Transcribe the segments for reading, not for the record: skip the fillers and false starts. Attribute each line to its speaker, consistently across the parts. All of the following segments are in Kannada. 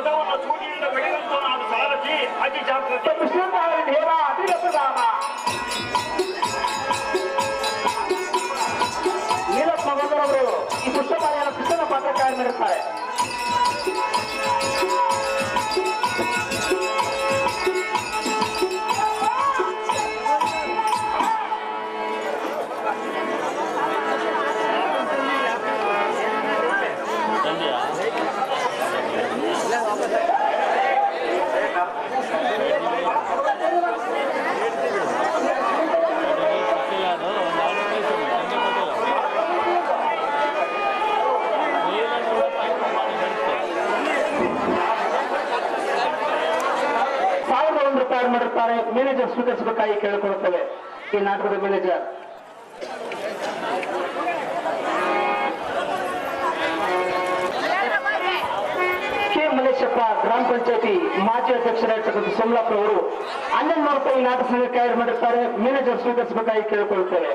Speaker 1: ಸೂಜಿಯಿಂದ ಬೆಳೆದಂತ ನಾನು ಸಾರಥಿ ಅತಿ ಜಾಗೃತಿ
Speaker 2: ನೀಲಪ್ಪ ಬಂದರವರು ಈ ಪುಷ್ಪಮಾಲೆಯನ್ನು ಕೃಷ್ಣನ ಪಾತ್ರಕ್ಕೆ ನಡೆಸ್ತಾರೆ. ಮಾಡುತ್ತಾರೆ. ಮ್ಯಾನೇಜರ್ ಸ್ವೀಕರಿಸಬೇಕಾಗಿ ಕೇಳಿಕೊಳ್ಳುತ್ತೇವೆ. ಈ ನಾಟಕದ ಮ್ಯಾನೇಜರ್ ಕೆ ಮಲೇಶಪ್ಪ, ಗ್ರಾಮ ಪಂಚಾಯತಿ ಮಾಜಿ ಅಧ್ಯಕ್ಷರಾಗಿರ್ತಕ್ಕಂಥ ಸೋಮಲಾಪುರ ಅವರು 1100 ರೂಪಾಯಿ ನಾಟಕ ಸಂಘಕ್ಕೆ ಆಯ್ಕೆ ಮಾಡಿರ್ತಾರೆ. ಮ್ಯಾನೇಜರ್ ಸ್ವೀಕರಿಸಬೇಕಾಗಿ ಕೇಳಿಕೊಳ್ಳುತ್ತೇವೆ.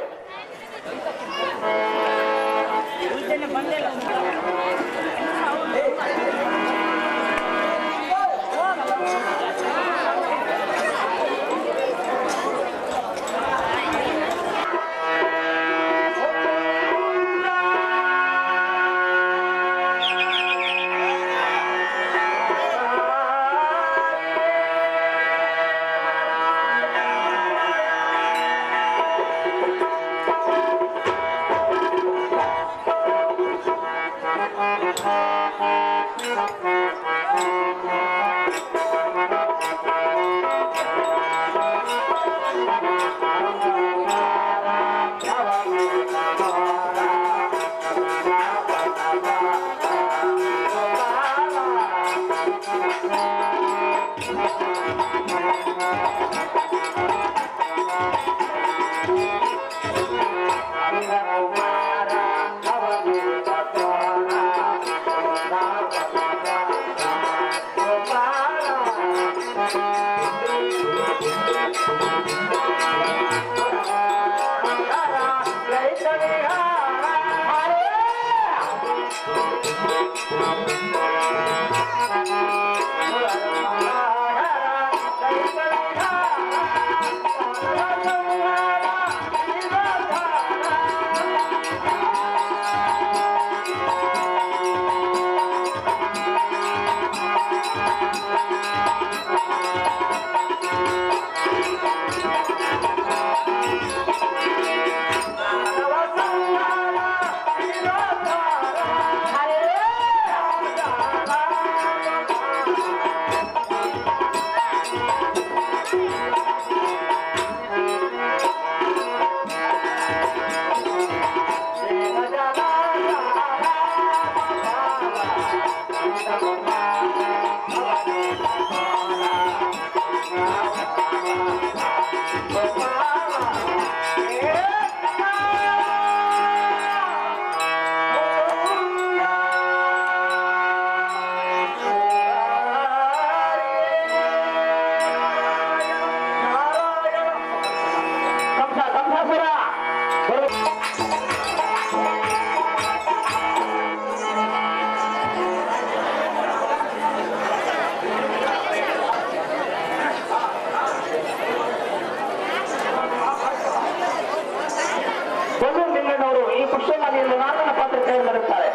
Speaker 2: ಈ ಪುಷ್ಪಮಾಲೆಯನ್ನು ನಾಟಕ ಪಾತ್ರಕ್ಕೆ ಬರುತ್ತಾರೆ.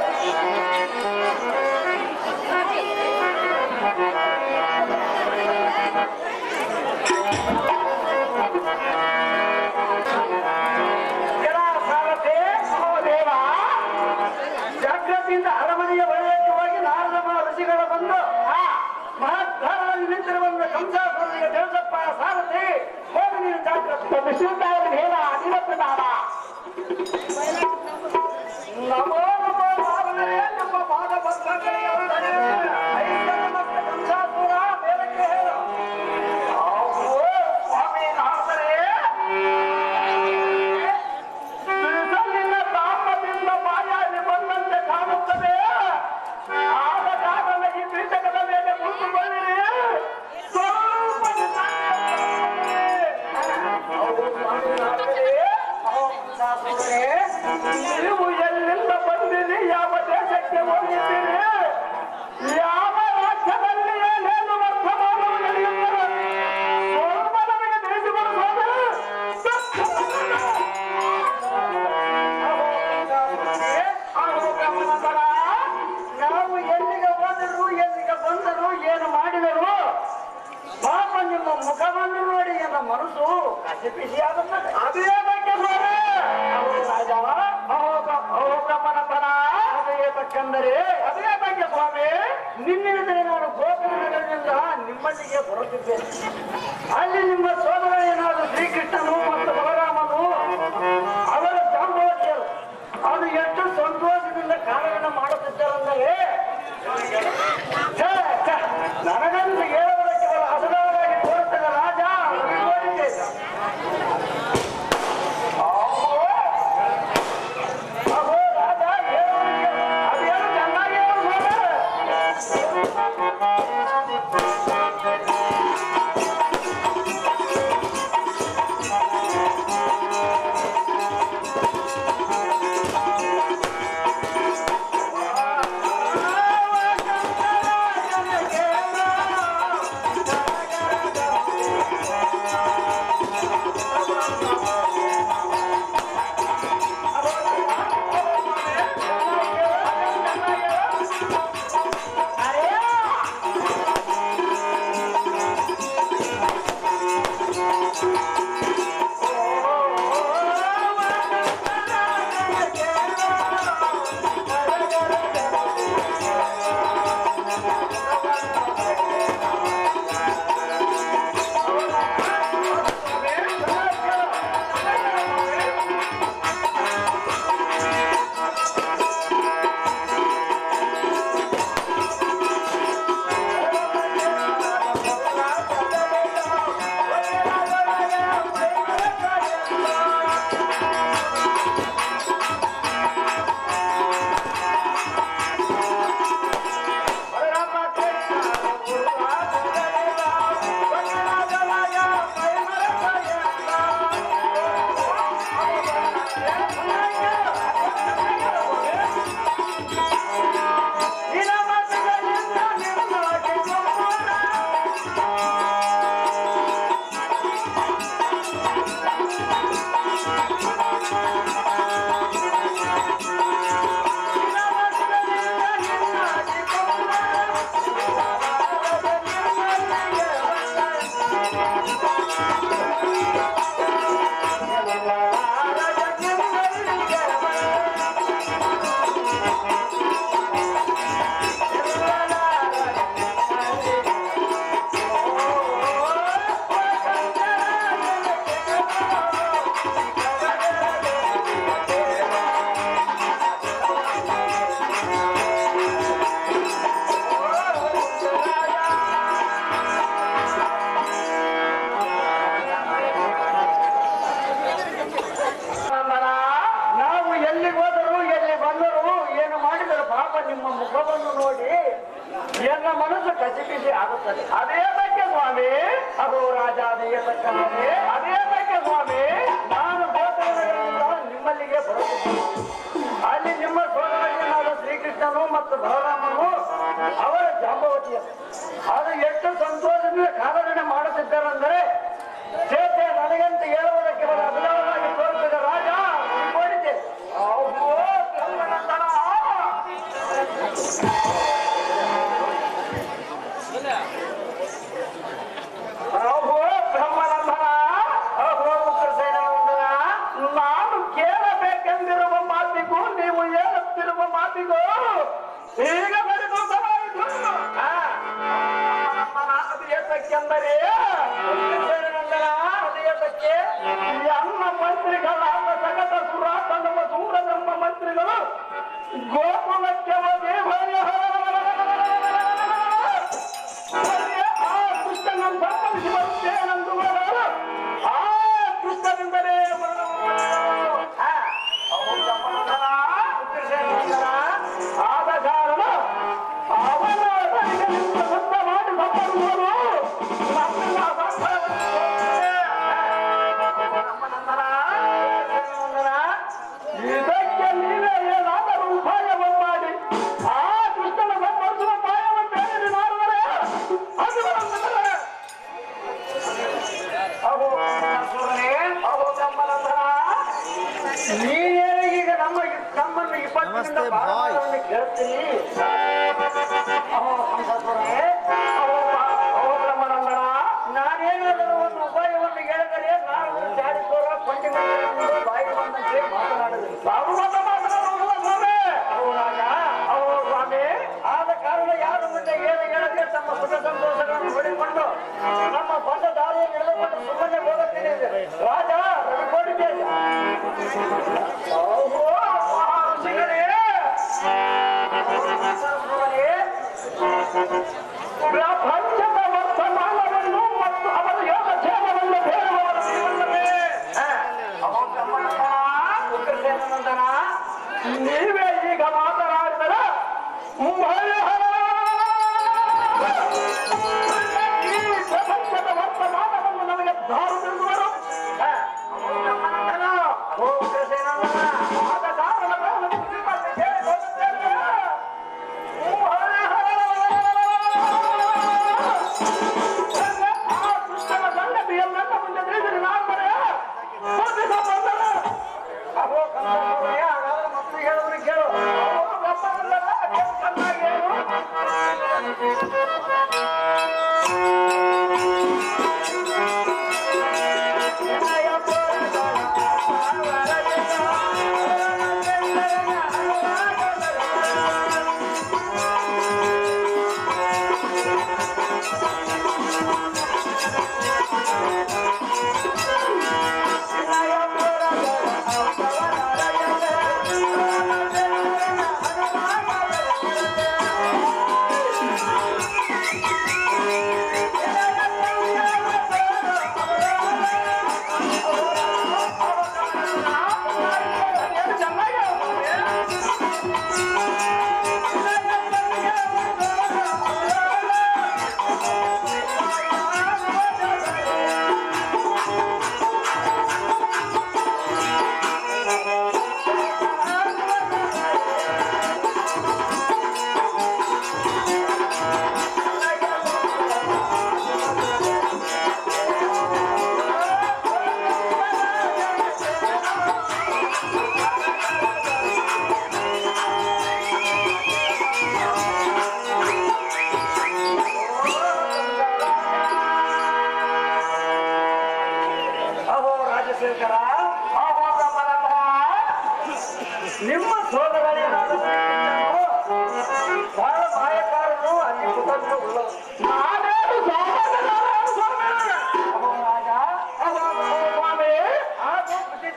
Speaker 2: ಜಾಗೃತಿಯಿಂದ ಅರಮನೆಯ ಒಳ್ಳೆಯ ಹೋಗಿ ನಾರದ ಋಷಿಗಳ ಬಂದು ಮಹತ್ಕಾರದಲ್ಲಿ ನಿಂತಿರುವಂತ ಕಂಸಾಸುರನಿಗೆ ದೇವಸಪ್ಪ ಸಾರಥಿ ಹೋಗಿ ನೀನು ಜಾಗೃತಿ ವಿಶ್ವದಾಯನ ಹೇಳ ಅನಿಲಪ್ರದಾನ ನಮೋ ನಮೋ ಭಾವನೆ ನಮ್ಮ ಪಾದ ಭಕ್ತರಿಗೆ ಕಂಸಾಸುರ ಬೇರಕ್ಕೆ ಹೇಳು ಸ್ವಾಮಿ ನಾರದರೆ ತಾಪದಿಂದ ಬಾಯಾಗಿ ಬಂದಂತೆ ಕಾಣುತ್ತದೆ. ಆದ ಕಾರಣ ಈ ಪೀಠಕದ ಮೇಲೆ ಕುಳಿತುಕೊಳ್ಳಿರಿ. ನೀವು ಎಲ್ಲಿಂದ ಬಂದಿರಿ, ಯಾವ ದೇಶಕ್ಕೆ ಹೋಗಿದ್ದೀರಿ, ನಾನು ಗೋಕರ್ಣದಿಂದ ನಿಮ್ಮಲ್ಲಿಗೆ ಬರುತ್ತಿದ್ದೇನೆ. ಅಲ್ಲಿ ನಿಮ್ಮ ಸೋದರ ಏನಾದರೂ ಶ್ರೀಕೃಷ್ಣನು ಮತ್ತು ಬಲರಾಮನು ಅವರ ಜಾಂಬವತಿಯರು ಅದು ಎಷ್ಟು ಸಂತೋಷದಿಂದ ಕಾರ್ಯವನ್ನು ಮಾಡುತ್ತಿದ್ದಾರೆಂದರೆ ನನಗಂತ ಹೇಳುವುದಕ್ಕೆ ಬಹಳ ಹಸದಾಗಿ ತೋರುತ್ತದೆ ರಾಜ. ನಿಮ್ಮ ಮುಖವನ್ನು ನೋಡಿ ನನ್ನ ಮನಸ್ಸು ಕಸಿಪಿಸಿ ಆಗುತ್ತದೆ. ಅದೇ ಬಗ್ಗೆ ಸ್ವಾಮಿ, ಅದು ರಾಜ ಅದೇ ಬಗ್ಗೆ ಸ್ವಾಮಿ, ನಾನು ಗೋಕರ್ಣದಿಂದ ನಿಮ್ಮಲ್ಲಿಗೆ ಬರುತ್ತಿದ್ದೇನೆ. ಅಲ್ಲಿ ನಿಮ್ಮ ಸೋದರನಾದ ಶ್ರೀಕೃಷ್ಣನು ಮತ್ತು ಬಲರಾಮನು ಅವರ ಜಾಂಬವತಿಯ ಅದು ಎಷ್ಟು ಸಂತೋಷದಿಂದ ಕಾಲಗಣನೆ ಮಾಡುತ್ತಿದ್ದಾರೆಂದರೆ ಚೇತೆ ನನಗಂತ ಹೇಳುವುದಕ್ಕೆ ಬಹಳ ಅಭಿನವವಾಗಿ ತೋರುತ್ತದೆ ರಾಜ. ನೋಡಿದ್ದೆ ಬ್ರಹ್ಮನಂದನ ನಾನು ಕೇಳಬೇಕೆಂದಿರುವ ಮಾತಿಗೂ ನೀವು ಹೇಳುತ್ತಿರುವ ಮಾತಿಗೂ ಈಗ ಬರಿಬಹುದಾಯಿತು. ಅದು ಏತಕ್ಕೆಂದರೆ ಅದು ಏತಕ್ಕೆ ಈ ಅನ್ನ ಮಂತ್ರಿಗಳಾದ ಸಗತ ಸುರಾತ ನಮ್ಮ ಸೂರಬ್ರಹ್ಮ ಮಂತ್ರಿಗಳು ಗೋಕುಲಕ್ಕೆ ಹೋಗಿ ಆ ಕೃಷ್ಣನನ್ನು ಸಂಬಂಧಿಸಿ ಬರುತ್ತೇನೆಂದು ಆ ಕೃಷ್ಣನಿಂದಲೇ ಆದ ಕಾರಣ ಅವನ ಶುದ್ಧ ಮಾಡಿ ಸಂಬಂಧಿಸಲು ಇದಕ್ಕೆ ನೀವೇ ಏನಾದರೂ ಉಪಾಯವನ್ನು ಮಾಡಿ ಆ ಕೃಷ್ಣನ ಸಂಬಂಧಿಸುವ ಉಪಾಯವನ್ನು ಬೇರೆ ಮಾಡಿದರೆ ನೀನೇ ಈಗ ನಮ್ಮನ್ನು ಇಪ್ಪತ್ತಿನಿಂದ ಬಾಳವನ್ನು ಕೇಳ್ತೀನಿ. ಬ್ರಹ್ಮನಂದನ, ನಾನೇನಾದರೂ ಒಂದು ಉಪಾಯವನ್ನು ಹೇಳಿದರೆ ನಾವು ಜಾಡಿಸೋರ ಪಂಡಿತರು ಬಾಯಿ ಬಂದಂತೆ ಮಾತನಾಡಬೇಕು. ಸ್ವಾಮಿ, ಆದ ಕಾರಣ ಯಾರ ಮುಂದೆ ಏನು ಹೇಳಬೇಕು ಶಂಕರ ನಿಮ್ಮ ಸೋದರನೇನಾದ ಬಹಳ ಮಾಯಕಾರರು ಅಲ್ಲಿ ಕುಟುಂಬ ಉಳ್ಳವರು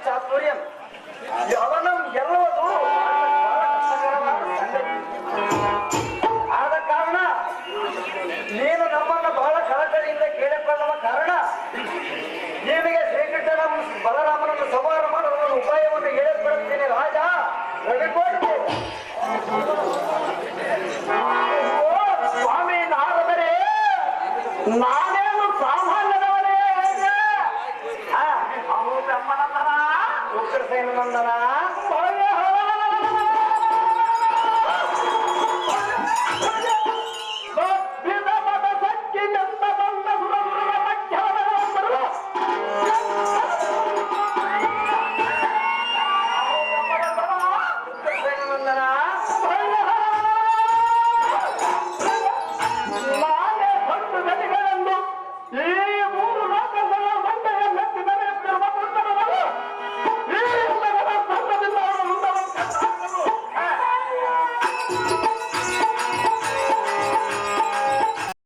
Speaker 2: ಚಾತುರ್ಯ ಅವನಂ ಗೆಲ್ಲುವುದು ಆದ ಕಾರಣ ನೀನು ನಮ್ಮನ್ನು ಬಹಳ ಕಳಕಳಿಯಿಂದ ಕೇಳಿಕೊಳ್ಳುವ ಕಾರಣ ನಿನಗೆ ಶ್ರೀಕೃಷ್ಣನ ಬಲರಾಮನನ್ನು ಸಂಹಾರ ಮಾಡುವ ಒಂದು ಉಪಾಯವನ್ನು ಹೇಳಿಕೊಡುತ್ತೇನೆ ರಾಜ ರವಿಕೋಟೆ ಸ್ವಾಮಿ ನಾರದರೆ ನಾನೇನು ಸಾಮಾನ್ಯದವನೇ ಅವನು ಬ್ರಹ್ಮನಂದನ ಉಗ್ರಸೇನಂದನ